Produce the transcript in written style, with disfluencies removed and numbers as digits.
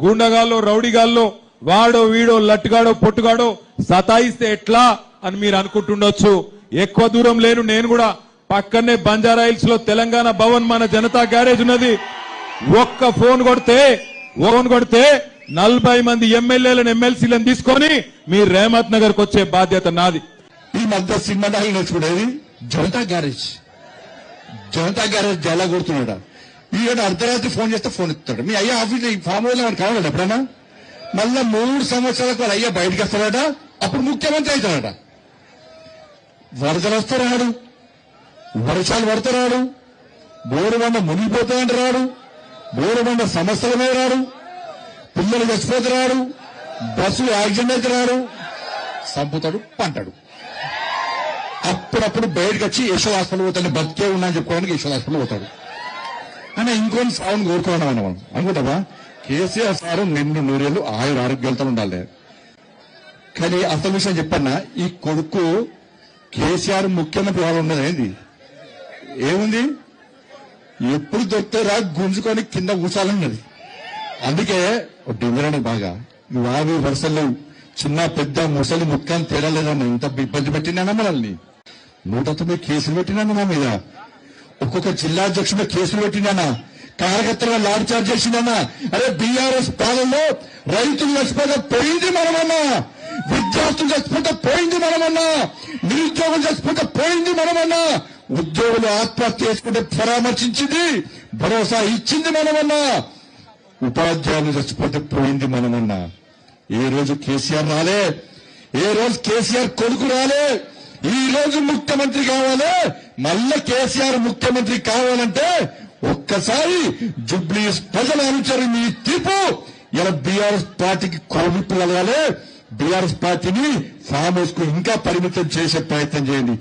గూండగాల్లో రౌడీగాల్లో వాడో వీడో లట్టుగాడో పొట్టుగాడో సతాయిస్తే ఎట్లా అని మీరు అనుకుంటుండొచ్చు. ఎక్కువ దూరం లేను నేను కూడా పక్కనే బంజారాయిల్స్ లో తెలంగాణ భవన్ మన జనతా గ్యారేజ్ ఉన్నది. ఒక్క ఫోన్ కొడితే 40 మంది ఎమ్మెల్యేలను ఎమ్మెల్సీలను తీసుకొని మీ రేమత్ నగర్ కు వచ్చే బాధ్యత నాది. ఈ మధ్య సినిమా నేర్చుకునేది జనతా గ్యారేజ్ ఎలా కొడుతున్నాడు. ఈయన అర్ధరాత్రి ఫోన్ చేస్తే ఫోన్ ఎత్తాడు. మీ అయ్యా ఆఫీస్ ఫామ్ హౌస్ వాడు కావాలట ఎప్పుడన్నా. మళ్ళా 3 సంవత్సరాలకు వాళ్ళ అయ్యా బయటకు వస్తాడట. అప్పుడు ముఖ్యమంత్రి అవుతాడట. వరదలు వస్తే రాడు, వర్షాలు పడితే రాడు, బోరుబండ మునిగిపోతాయంటే రాడు, బోరుబండ సమస్యల మీద రాడు, పిల్లలు చచ్చిపోతే రాడు, బస్సు యాక్సిడెంట్ అయితే రాడు, చంపుతాడు, పంటాడు. అప్పుడప్పుడు బయటకు వచ్చి యశోద హాస్పిటల్ పోతాడు. బతికే ఉన్నా అని చెప్పుకోవడానికి యశోద హాస్పిటల్ పోతాడు. అని ఇంకొని సాగుని కోరుకోవడం మనం అనుకుంటావా? కేసీఆర్ సారు నిండు 100 ఏళ్ళు ఆరోగ్యాలతో ఉండాలి. కానీ అసలు విషయం చెప్పన్నా, ఈ కొడుకు కేసీఆర్ ముఖ్యమంత్రి వాళ్ళు ఉన్నది ఏంది ఏముంది? ఎప్పుడు దొరికితే రా గుంజుకొని కింద కూర్చోాలన్నది. అందుకే డింగరని బాగా వావి వరుసలు చిన్న పెద్ద ముసలి ముఖ్యాన్ని తేడా లేదన్న. ఇంత ఇబ్బంది పెట్టినా మనల్ని 109 కేసులు పెట్టినాను మా మీద. ఒక్కొక్క జిల్లా అధ్యక్షుడు కేసులు పెట్టినానా, కార్యకర్తలుగా లాఠీ చార్జ్ చేసిందన్నా. అరే బీఆర్ఎస్ పాలనలో రైతులు చచ్చిపోతే పోయింది మనమన్నా, విద్యార్థులు చచ్చిపోతే పోయింది మనమన్నా, నిరుద్యోగులు చచ్చిపోతే పోయింది మనమన్నా, ఉద్యోగులు ఆత్మహత్య చేసుకుంటే పరామర్శించింది, భరోసా ఇచ్చింది మనమన్నా, ఉపాధ్యాయులు చచ్చిపోతే పోయింది మనమన్నా. ఏ రోజు కేసీఆర్ రాలే, ఏ రోజు కేసీఆర్ కొడుకు రాలే. ఈ రోజు ముఖ్యమంత్రి కావాలి. మళ్ళా కేసీఆర్ ముఖ్యమంత్రి కావాలంటే ఒక్కసారి జుబ్లీస్ ప్రజల అనుచరు మీ తీర్పు ఇలా బీఆర్ఎస్ పార్టీకి కోవిప్పు కలగాలి. బీఆర్ఎస్ పార్టీని ఫామ్ హౌస్ కు ఇంకా పరిమితం చేసే ప్రయత్నం చేయండి.